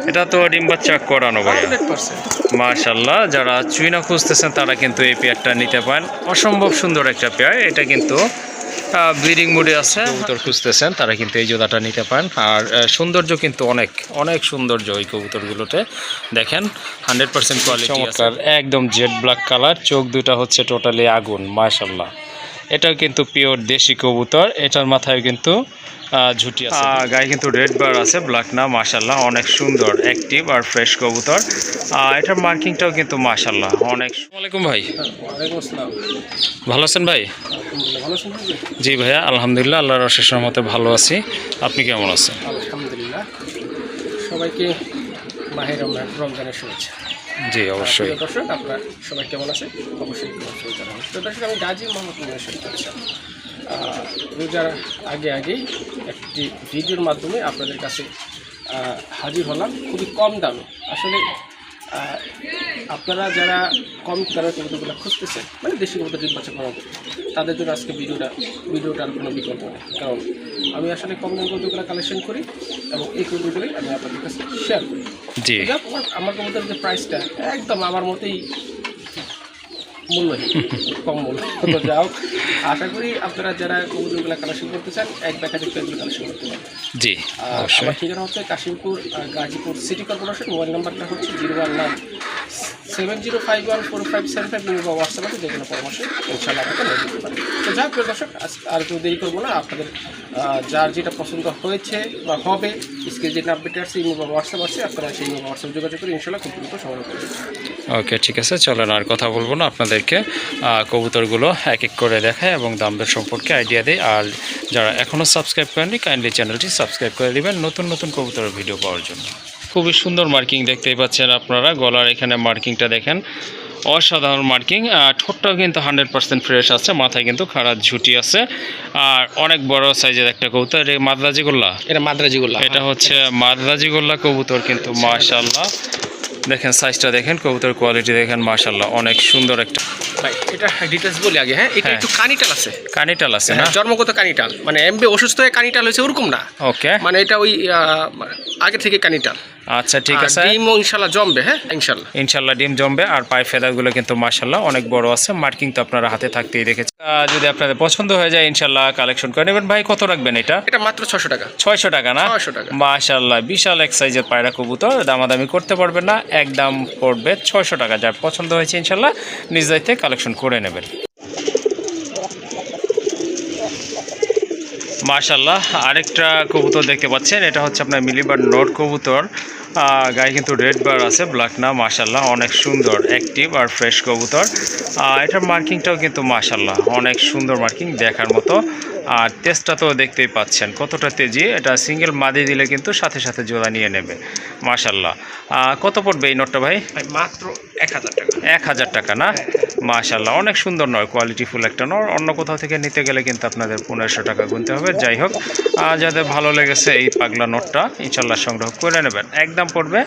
এটা তো ডিম বাচ্চা করানো ভাইয়া। 100%। মাশাআল্লাহ, যারা চুইনা খুঁজতেছেন তারা কিন্তু এই পেয়ারটা নিতে পারেন। অসম্ভব সুন্দর একটা পেয়ার। এটা কিন্তু ব্রিডিং মোডে আছে। কবুতর খুঁজতেছেন তারা কিন্তু এই জোড়াটা নিতে পারেন। আর সৌন্দর্য কিন্তু অনেক অনেক সৌন্দর্য এই কবুতরগুলোতে। দেখেন 100% কোয়ালিটি আছে, একদম জেড ব্ল্যাক কালার, চোখ দুটা হচ্ছে টোটালি আগুন। মাশাআল্লাহ, এটাও কিন্তু পিওর দেশি কবুতর। এটার মাথায় কিন্তু ঝুটি আছে, গায়ে কিন্তু রেড বার আছে, ব্ল্যাক না। মাশাআল্লাহ, অনেক সুন্দর অ্যাক্টিভ আর ফ্রেশ কবুতর। এটার মার্কিংটাও কিন্তু মাশাআল্লাহ অনেক। আসসালামু আলাইকুম ভাই। ওয়ালাইকুম আসসালাম। ভালো আছেন ভাই? আলহামদুলিল্লাহ, ভালো আছেন আপনি? জি ভাইয়া, আলহামদুলিল্লাহ, আল্লাহর অশেষ রহমতে ভালো আছি। আপনি কেমন আছেন? আলহামদুলিল্লাহ। সবাইকে মাহে রমজানের শুভেচ্ছা। জি অবশ্যই। প্রিয় দর্শক, আপনারা সবাই কেমন আছেন? অবশ্যই শুভেচ্ছা জানাবেন। প্রিয় দর্শক, আমি গাজী মোহাম্মদ মুনির শরীফ আছি। রোজার আগেই একটি ভিডিওর মাধ্যমে আপনাদের কাছে হাজির হলাম খুবই কম দামে। আসলে আপনারা যারা কম দামের কবুতরগুলো খুঁজতেছেন, মানে দেশি কবুতর ডিম বাচ্চা করাতে, তাদের জন্য আজকে ভিডিওটার কোনো বিকল্প নেই। কারণ আমি আসলে কম দামের কবুতরগুলো কালেকশন করি এবং এই কবুতরগুলোই আমি আপনাদের কাছে শেয়ার করি। জি, আমার কবুতরের যে প্রাইসটা একদম আমার মতেই মূল্যহীন, কম মূল্য। তো যাও, আশা করি আপনারা যারা কবুতরগুলো কালেকশন করতে চান এক দেখাতে এগুলো কালেকশন করতে পারেন। জি অবশ্যই। আমার ঠিকানা হচ্ছে Kashimpur Gazipur city corporation. Mobile নাম্বারটা হচ্ছে 01970514575। বা হোয়াটসঅ্যাপ আছে, যে কোনো পরামর্শ ইনশাআল্লাহ আপনাকে নিয়ে দিতে পারেন। তো যাই হোক দর্শক, আর কেউ দেরি করবো না। আপনাদের যার যেটা পছন্দ হয়েছে বা হবে, স্ক্রিনে যে নাম্বারটা আছে ইমেল বা হোয়াটসঅ্যাপ আছে, আপনারা সেই ইমেল হোয়াটসঅ্যাপ যোগাযোগ করে ইনশাআল্লাহ খুব দ্রুত সংগ্রহ করবেন। ওকে, ঠিক আছে, চলেন আর কথা বলবো না, আপনাদেরকে কবুতরগুলো এক এক করে দেখায় এবং দাম দর সম্পর্কে আইডিয়া দেয়। আর যারা এখনও সাবস্ক্রাইব করেননি, কাইন্ডলি চ্যানেলটি সাবস্ক্রাইব করে দিবেন নতুন নতুন কবুতরের ভিডিও পাওয়ার জন্য। খুবই সুন্দর মার্কিং দেখতেই পাচ্ছেন আপনারা। গলার এখানে মার্কিংটা দেখেন, অসাধারণ মার্কিং। ঠোঁটটাও কিন্তু 100% ফ্রেশ আছে। মাথায় কিন্তু খাড়া ঝুটি আছে আর অনেক বড় সাইজের একটা কবুতর। এটা মাদ্রাজি গোল্লা, এটা হচ্ছে মাদ্রাজি গোল্লা কবুতর কিন্তু। মাশাআল্লাহ, দেখেন সাইজটা দেখেন, কবুতর কোয়ালিটি দেখেন, মাশাআল্লাহ অনেক সুন্দর একটা। ভাই এটা ডিটেলস বলি আগে। হ্যাঁ, এটা একটু কানিটাল আছে। কানিটাল আছে না? জন্মগত কানিটাল, মানে এমবি অসুস্থ হয়ে কানিটাল হয়েছে ওরকম না। ওকে, মানে এটা ওই আগে থেকে কানিটাল। আচ্ছা ঠিক আছে। ডিমও ইনশাআল্লাহ জমবে। হ্যাঁ ইনশাআল্লাহ, ইনশাআল্লাহ ডিম জমবে। আর পায়ে ফেদারগুলো কিন্তু মাশাআল্লাহ অনেক বড় আছে। মার্কিং তো আপনারা হাতে থাকতেই দেখেছেন। যদি আপনাদের পছন্দ হয়ে যায় ইনশাআল্লাহ কালেকশন করে নেবেন। ভাই কত রাখবেন এটা? এটা মাত্র 600 টাকা। 600 টাকা না? 600 টাকা। মাশাআল্লাহ, বিশাল এক সাইজের পায়রা কবুতর, দামাদামি করতে পারবেন না, একদম পড়বে 600 টাকা। যার পছন্দ হয়েছে ইনশাআল্লাহ নিজ দায়িত্বে কালেকশন করে নেবেন। মাশাআল্লাহ, আরেকটা কবুতর দেখতে পাচ্ছেন, এটা হচ্ছে আপনার মিলিবার নট কবুতর। গায়ে কিন্তু রেড বার আছে, ব্ল্যাক না। মাশাআল্লাহ, অনেক সুন্দর অ্যাক্টিভ আর ফ্রেশ কবুতর। এটার মার্কিংটাও কিন্তু মাশাআল্লাহ অনেক সুন্দর মার্কিং, দেখার মতো। আর তেজটা তো দেখতেই পাচ্ছেন কতটা তেজি। এটা সিঙ্গেল মাদি দিলে কিন্তু সাথে সাথে জোড়া নিয়ে নেবে। মাশাআল্লাহ, কত পড়বে এই নোটটা ভাই? মাত্র 1000 টাকা। 1000 টাকা না? মাশাআল্লাহ, অনেক সুন্দর নয়, কোয়ালিটিফুল একটা নর। অন্য কোথাও থেকে নিতে গেলে কিন্তু আপনাদের 1500 টাকা গুনতে হবে। যাই হোক, যাদের ভালো লেগেছে এই পাগলা নটটা ইনশাআল্লাহ সংগ্রহ করে নেবেন। একদম পড়বে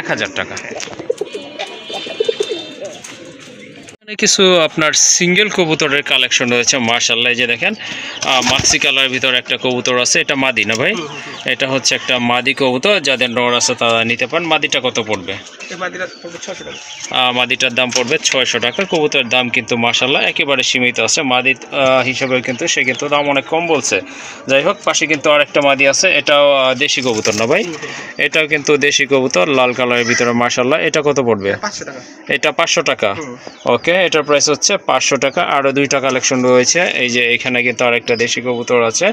1000 টাকা। কিছু আপনার সিঙ্গেল কবুতরের কালেকশন রয়েছে মাশাআল্লাহ। এই যে দেখেন, মাক্সি কালার ভিতরে একটা কবুতর আছে। এটা মাদি না ভাই? এটা হচ্ছে একটা মাদি কবুতর, যাদের নর আছে তারা নিতে পারেন। মাদিটা কত পড়বে? মাদিটার দাম পড়বে 600 টাকা। কবুতরের দাম কিন্তু মাশাআল্লাহ একেবারে সীমিত আছে। মাদি হিসাবে কিন্তু সে কিন্তু দাম অনেক কম বলছে। যাই হোক, পাশে কিন্তু আরেকটা মাদি আছে, এটাও দেশি কবুতর না ভাই? এটাও কিন্তু দেশি কবুতর, লাল কালারের ভিতরে মাশাআল্লাহ। এটা কত পড়বে? 500 টাকা। এটা 500 টাকা। ওকে, এটার প্রাইস হচ্ছে 500 টাকা। আরও 2টা কালেকশন রয়েছে। এই যে এখানে কিন্তু আরেকটা দেশি কবুতর আছে,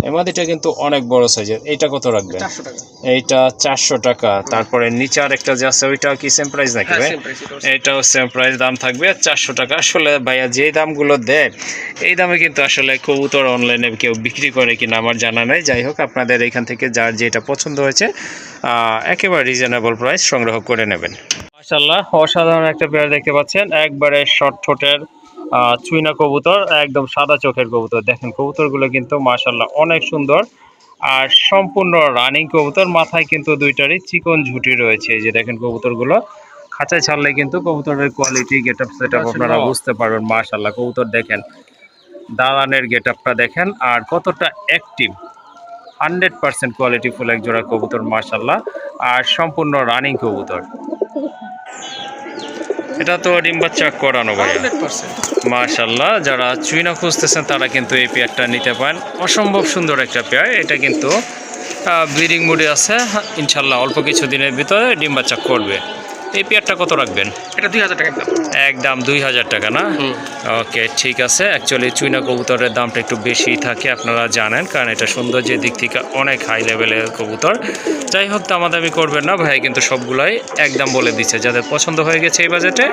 এই মাদিটা কিন্তু অনেক বড় সাইজের। এইটা কত রাখবে? 400 টাকা। এইটা 400 টাকা। তারপরে নিচে আরেকটা যে আছে ওইটাও কি সেম প্রাইস নাকি ভাই? এটাও সেম প্রাইস, দাম থাকবে 400 টাকা। আসলে ভাইয়া যে দামগুলো দেয় এই দামে কিন্তু আসলে কবুতর অনলাইনে কেউ বিক্রি করে কিনা আমার জানা নাই। যাই হোক, আপনাদের এখান থেকে যার যেটা পছন্দ হয়েছে একেবারে রিজনেবল প্রাইস সংগ্রহ করে নেবেন। মাশাআল্লাহ, অসাধারণ একটা পেয়ার দেখতে পাচ্ছেন, একবারে শর্ট ঠোঁটের চুইনা কবুতর, একদম সাদা চোখের কবুতর। দেখেন কবুতরগুলো কিন্তু মাশাআল্লাহ অনেক সুন্দর আর সম্পূর্ণ রানিং কবুতর। মাথায় কিন্তু দুইটারই চিকন ঝুটি রয়েছে। এই যে দেখেন কবুতরগুলো খাঁচায় ছাড়লে কিন্তু কবুতরের quality, get up set up আপনারা বুঝতে পারবেন। মাশাআল্লাহ, কবুতর দেখেন, দালানের গেট আপটা দেখেন আর কতটা অ্যাক্টিভ। 100% কোয়ালিটি ফুল এক জোড়া কবুতর মাশাআল্লাহ, আর সম্পূর্ণ রানিং কবুতর। এটা তো ডিম বাচ্চা করানো ভাই 100%। মাশাআল্লাহ, যারা চুইনা খুঁজতেছেন তারা কিন্তু এই পেয়ারটা নিতে পারেন। অসম্ভব সুন্দর একটা পেয়ার। এটা কিন্তু ব্রিডিং মুডে আছে, ইনশাল্লাহ অল্প কিছু দিনের ভিতরে ডিম বাচ্চা করবে। এই পেয়ারটা কত রাখবেন? এটা 2000 টাকা একদম। একদম 2000 টাকা না? ওকে, ঠিক আছে। অ্যাকচুয়ালি চুইনা কবুতরের দামটা একটু বেশি থাকে, আপনারা জানেন, কারণ এটা সৌন্দর্যের দিক থেকে অনেক হাই লেভেলের কবুতর। যাই হোক, দামাদামি করবেন না ভাই, কিন্তু সবগুলাই একদম বলে দিচ্ছে। যাদের পছন্দ হয়ে গেছে এই বাজেটে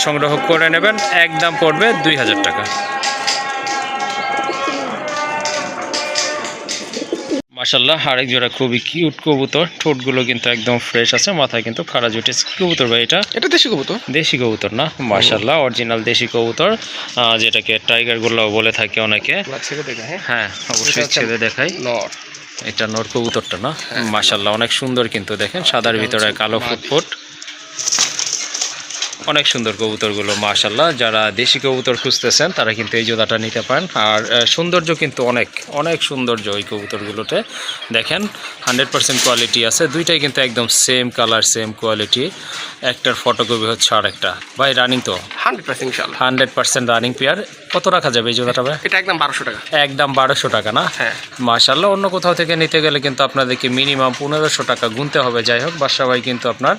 সংগ্রহ করে নেবেন। একদম পড়বে 2000 টাকা। মাশাআল্লাহ, আরেক জোড়া খুবই কিউট কবুতর। ঠোঁটগুলো কিন্তু একদম ফ্রেশ আছে, মাথায় কিন্তু খাড়া জুটে কবুতর ভাই। এটা দেশি কবুতর। দেশি কবুতর না? মাশাআল্লাহ, অরিজিনাল দেশি কবুতর, যেটাকে টাইগার গুলো বলে থাকে অনেকে। হ্যাঁ, অবশ্যই ছেড়ে দেখাই। এটা নর কবুতরটা না? মাশাআল্লাহ, অনেক সুন্দর কিন্তু দেখেন, সাদার ভিতরে কালো ফুটফুট, অনেক সুন্দর কবুতরগুলো মাশাআল্লাহ। যারা দেশি কবুতর খুঁজতেছেন তারা কিন্তু এই জোড়াটা নিতে পারেন। আর সৌন্দর্য কিন্তু অনেক অনেক সৌন্দর্য ওই কবুতরগুলোতে দেখেন, 100% কোয়ালিটি আছে। দুইটাই কিন্তু একদম সেম কালার, সেম কোয়ালিটি। একটার ফটোকপি হচ্ছে আর একটা ভাই রানিং তো 100% ইনশাআল্লাহ। 100% রানিং পেয়ার। কত রাখা যাবে এই জোড়াটা ভাই? এটা একদম 1200 টাকা। একদম 1200 টাকা না? হ্যাঁ মাশাআল্লাহ, অন্য কোথাও থেকে নিতে গেলে কিন্তু আপনাদেরকে মিনিমাম 1500 টাকা গুনতে হবে। যাই হোক, বাদশা ভাই কিন্তু আপনার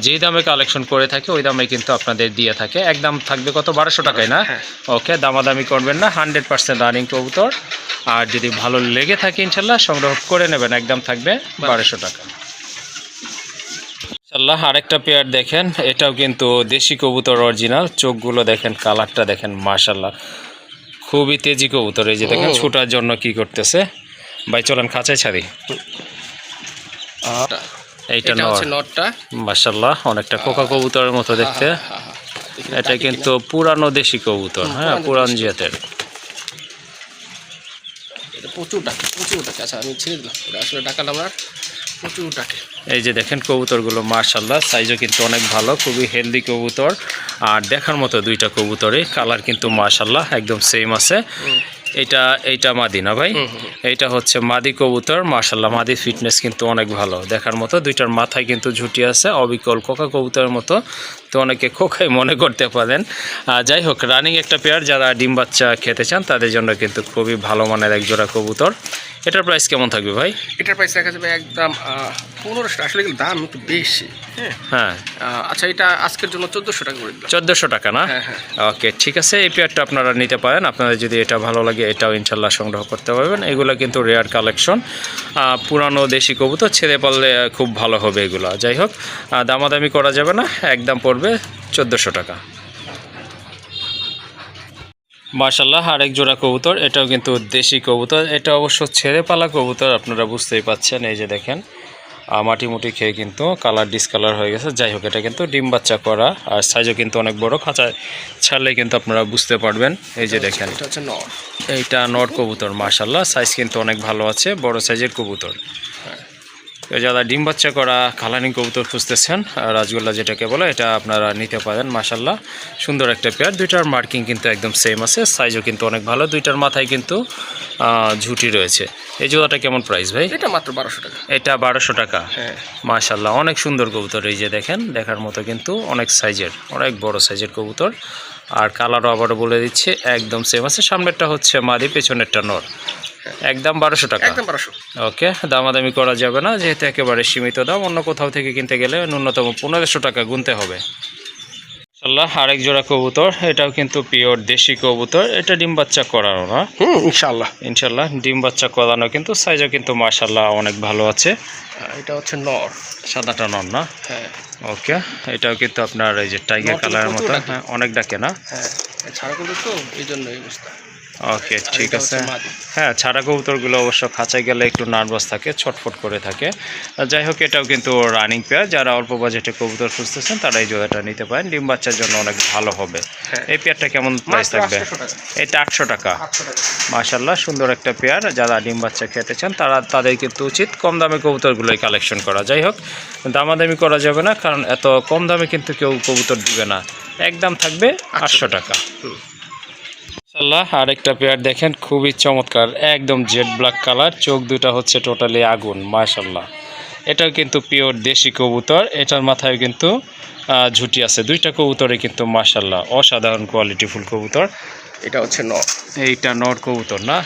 যেই দামে কালেকশন করে থাকে ওই দামে কিন্তু আপনাদের দিয়ে থাকে। একদম থাকবে কত? 1200 টাকায় না? ওকে, দামাদামি করবেন না, 100% রানিং কবুতর। আর যদি ভালো লেগে থাকে ইনশাল্লাহ সংগ্রহ করে নেবেন। একদম থাকবে 1200 টাকা। ইনশাল্লাহ আরেকটা পেয়ার দেখেন, এটাও কিন্তু দেশি কবুতর অরিজিনাল। চোখগুলো দেখেন, কালারটা দেখেন, মাশাআল্লাহ খুবই তেজি কবুতর। এই যে দেখেন ছুটার জন্য কি করতেছে ভাই। চলেন খাঁচায় ছাড়ি। এইটা নটটা মাশাআল্লাহ অনেকটা কোকা কবুতরের মতো দেখতে। এটা কিন্তু পুরানো দেশি কবুতর, হ্যাঁ, পুরান জাতের। প্রচুর ডাকে। আচ্ছা, আমি ছেড়ে দিলাম, এটা আসলে ডাকালাম না, প্রচুর ডাকে। এই যে দেখেন কবুতরগুলো মাশাআল্লাহ, সাইজও কিন্তু অনেক ভালো, খুবই হেলদি কবুতর। আর দেখার মতো দুইটা কবুতরই, কালার কিন্তু মাশাআল্লাহ একদম সেম আছে। এইটা মাদি না ভাই? এইটা হচ্ছে মাদি কবুতর। মাশাআল্লাহ, মাদির ফিটনেস কিন্তু অনেক ভালো, দেখার মতো। দুইটার মাথায় কিন্তু ঝুটি আছে, অবিকল কোকা কবুতরের মতো। তো অনেকে খোকাই মনে করতে পারেন। যাই হোক, রানিং একটা পেয়ার। যারা ডিম বাচ্চা খেতে চান তাদের জন্য কিন্তু খুবই ভালো মানের এক জোড়া কবুতর। এটার প্রাইস কেমন থাকবে ভাই? এটার প্রাইস রাখা যাবে একদম 1500। আসলে দাম একটু বেশি। হ্যাঁ, আচ্ছা, এটা আজকের জন্য 1400 টাকা করে দিলাম। 1400 টাকা না? ওকে, ঠিক আছে। এই পেয়ারটা আপনারা নিতে পারেন। আপনাদের যদি এটা ভালো লাগে এটাও ইনশাল্লাহ সংগ্রহ করতে পারবেন। এগুলো কিন্তু রেয়ার কালেকশন, পুরানো দেশি কবুতর, ছেড়ে পারলে খুব ভালো হবে এগুলো। যাই হোক, দামাদামি করা যাবে না, একদম পড়বে 1400 টাকা। মাশাআল্লাহ, আরেক জোড়া কবুতর। এটাও কিন্তু দেশি কবুতর। এটা অবশ্য ছেড়ে পালা কবুতর, আপনারা বুঝতেই পাচ্ছেন। এই যে দেখেন, মাটি মুটি খেয়ে কিন্তু কালার ডিসকালার হয়ে গেছে। যাই হোক, এটা কিন্তু ডিম বাচ্চা করা, আর সাইজও কিন্তু অনেক বড়। খাঁচায় ছাড়লে কিন্তু আপনারা বুঝতে পারবেন। এই যে দেখেন, এইটা নর কবুতর। মাশাআল্লাহ, সাইজ কিন্তু অনেক ভালো আছে, বড় সাইজের কবুতর। যারা ডিম বাচ্চা করা কালারিং কবুতর খুঁজতেছেন, রাজগোল্লা যেটাকে বলে, এটা আপনারা নিতে পারেন। মাশাআল্লাহ, সুন্দর একটা পেয়ার। দুইটার মার্কিং কিন্তু একদম সেম আছে, সাইজও কিন্তু অনেক ভালো। দুইটার মাথায় কিন্তু ঝুটি রয়েছে। এই জোড়াটা কেমন প্রাইস ভাই? এটা মাত্র 1200 টাকা। এটা 1200 টাকা? হ্যাঁ। মাশাআল্লাহ, অনেক সুন্দর কবুতর। এই যে দেখেন, দেখার মতো কিন্তু অনেক সাইজের, অনেক বড় সাইজের কবুতর। আর কালারও আবারও বলে দিচ্ছে একদম সেম আছে। সামনেরটা হচ্ছে মাদি, পেছনেরটা নর। একদম 1200 টাকা? একদম 1200। ওকে, দামাদামি করা যাবে না, যেহেতু একেবারে সীমিত দাম। অন্য কোথাও থেকে কিনতে গেলে ন্যূনতম 1500 টাকা গুনতে হবে। ইনশাআল্লাহ আরেক জোড়া কবুতর। এটাও কিন্তু পিওর দেশি কবুতর। এটা ডিম বাচ্চা করানো না? ইনশাআল্লাহ ডিম বাচ্চা করানো, কিন্তু সাইজও কিন্তু মাশাআল্লাহ অনেক ভালো আছে। এটা হচ্ছে নর, সাদাটা নর না? হ্যাঁ। ওকে, এটাও কিন্তু আপনার এই যে টাইগার কালারের মতো, হ্যাঁ, অনেক ডাকে না? হ্যাঁ, ছাড়া কবুতর তো এই জন্য এই অবস্থা। ওকে, ঠিক আছে। হ্যাঁ, ছাড়া কবুতরগুলো অবশ্য খাঁচায় গেলে একটু নার্ভাস থাকে, ছটফট করে থাকে। যাই হোক, এটাও কিন্তু রানিং পেয়ার। যারা অল্প বাজেটে কবুতর খুঁজতেছেন তারা এই জোড়াটা নিতে পারেন, ডিম বাচ্চার জন্য অনেক ভালো হবে। এই পেয়ারটা কেমন প্রাইস থাকবে? এটা 800 টাকা। মাশাআল্লাহ, সুন্দর একটা পেয়ার। যারা ডিম বাচ্চা খেতে চান তাদের কিন্তু উচিত কম দামে কবুতরগুলোই কালেকশন করা। যাই হোক, দামাদামি করা যাবে না, কারণ এত কম দামে কিন্তু কেউ কবুতর দিবে না। একদম থাকবে 800 টাকা। মাশাআল্লাহ, আরেকটা পেয়ার দেখেন খুবই চমৎকার, একদম জেড ব্ল্যাক কালার, চোখ দুটা হচ্ছে টোটালি আগুন। মাশাআল্লাহ, এটাও কিন্তু পিওর দেশি কবুতর, এটার মাথায় কিন্তু ঝুটি আছে। দুইটা কবুতরে কিন্তু মাশাআল্লাহ অসাধারণ কোয়ালিটিফুল কবুতর। এটা হচ্ছে এইটা নর কবুতর না?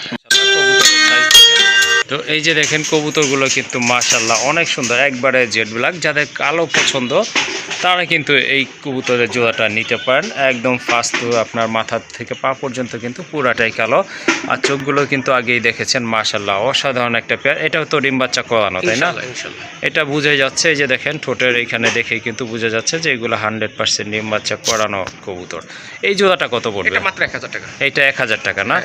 তো এই যে দেখেন কবুতরগুলো কিন্তু মাশাআল্লাহ অনেক সুন্দর, একবারে জেড ব্ল্যাক। যাদের কালো পছন্দ তারা কিন্তু এই কবুতরের জোড়াটা নিতে পারেন। একদম ফার্স্ট আপনার মাথা থেকে পা পর্যন্ত কিন্তু পুরাটাই কালো, আর চোখগুলো কিন্তু আগেই দেখেছেন। মাশাআল্লাহ অসাধারণ একটা পেয়ার। এটাও তো ডিম বাচ্চা করানো, তাই না? এটা বোঝা যাচ্ছে, এই যে দেখেন ঠোঁটের এইখানে দেখেই কিন্তু বোঝা যাচ্ছে যে এগুলো 100% ডিম বাচ্চা করানো কবুতর। এই জোড়াটা কত পড়বে? এটা মাত্র 1000 টাকা। এইটা 1000 টাকা না?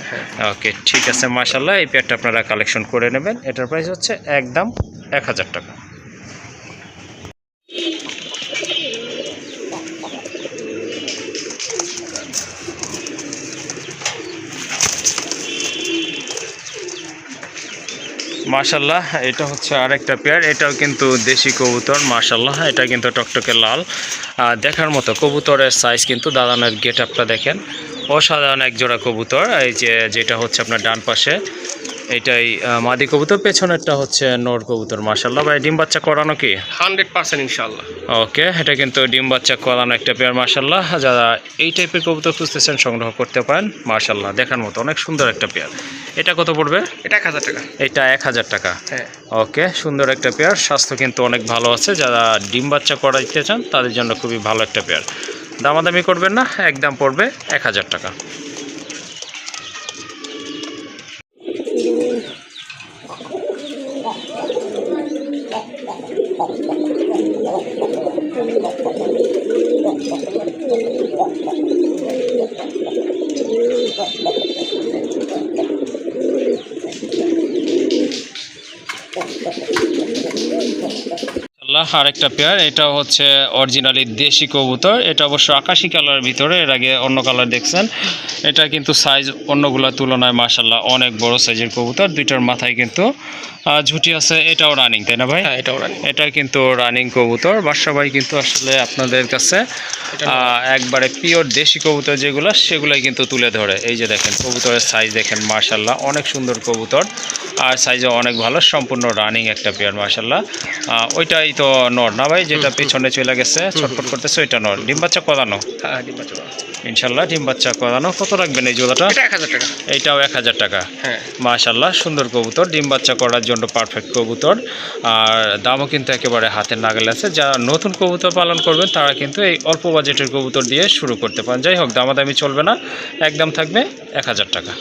ওকে, ঠিক আছে। মাশাআল্লাহ, এই পেয়ারটা আপনারা কালেকশন করে নেবেন। এটার প্রাইস হচ্ছে একদম 1000 টাকা। মাশাআল্লাহ, এটা হচ্ছে আরেকটা পেয়ার, এটাও কিন্তু দেশি কবুতর। মাশাআল্লাহ, এটা কিন্তু টকটকে লাল, দেখার মতো কবুতরের সাইজ কিন্তু দাদানের গেট আপটা দেখেন, অসাধারণ এক জোড়া কবুতর। এই যে যেটা হচ্ছে আপনার ডান পাশে এটাই মাদি কবুতর, পেছনেরটা হচ্ছে নর কবুতর। মাশাআল্লাহ ভাই, ডিম বাচ্চা করানো কি? 100% ইনশাআল্লাহ। ওকে, এটা কিন্তু ডিম বাচ্চা করানো একটা পেয়ার। মাশাআল্লাহ, যারা এই টাইপের কবুতর খুঁজতেছেন সংগ্রহ করতে পারেন। মাশাআল্লাহ, দেখার মতো অনেক সুন্দর একটা পেয়ার। এটা কত পড়বে? এটা 1000 টাকা। এটা 1000 টাকা। হ্যাঁ। ওকে, সুন্দর একটা পেয়ার, স্বাস্থ্য কিন্তু অনেক ভালো আছে। যারা ডিম বাচ্চা করাইতে চান তাদের জন্য খুবই ভালো একটা পেয়ার। দামাদামি করবেন না, একদম পড়বে 1000 টাকা। আরেকটা পেয়ার, এটা হচ্ছে অরিজিনালি দেশি কবুতর। এটা অবশ্য আকাশি কালারের ভিতরে, এর আগে অন্য কালার দেখছেন। এটা কিন্তু সাইজ অন্যগুলোর তুলনায় মাশাআল্লাহ অনেক বড় সাইজের কবুতর। দুইটার মাথায় কিন্তু ঝুটি আছে। এটাও রানিং, তাই না ভাই? হ্যাঁ, এটাও রানিং। এটা কিন্তু রানিং কবুতর। বাদশা ভাই কিন্তু আসলে আপনাদের কাছে একবারে পিওর দেশি কবুতর যেগুলো, সেগুলোই কিন্তু তুলে ধরে। এই যে দেখেন কবুতরের সাইজ দেখেন, মাশাআল্লাহ অনেক সুন্দর কবুতর, আর সাইজও অনেক ভালো, সম্পূর্ণ রানিং একটা পেয়ার। মাশাআল্লাহ, ওইটাই তো নর না ভাই, যেটা পেছনে চলে গেছে ছটফট করতেছে, ওইটা নর। ডিম বাচ্চা করানো? হ্যাঁ, ডিম বাচ্চা করানো ইনশাআল্লাহ, ডিম বাচ্চা করানো। কত রাখবেন এই জোড়াটা? এটা 1000 টাকা। এইটাও 1000 টাকা। হ্যাঁ। মাশাআল্লাহ, সুন্দর কবুতর, ডিম বাচ্চা করার জন্য পারফেক্ট কবুতর, আর দামও কিন্তু একেবারে হাতের নাগালে আছে। যারা নতুন কবুতর পালন করবেন তারা কিন্তু এই অল্প বাজেটের কবুতর দিয়ে শুরু করতে পারেন। যাই হোক, দামাদামি চলবে না, একদম থাকবে 1000 টাকা।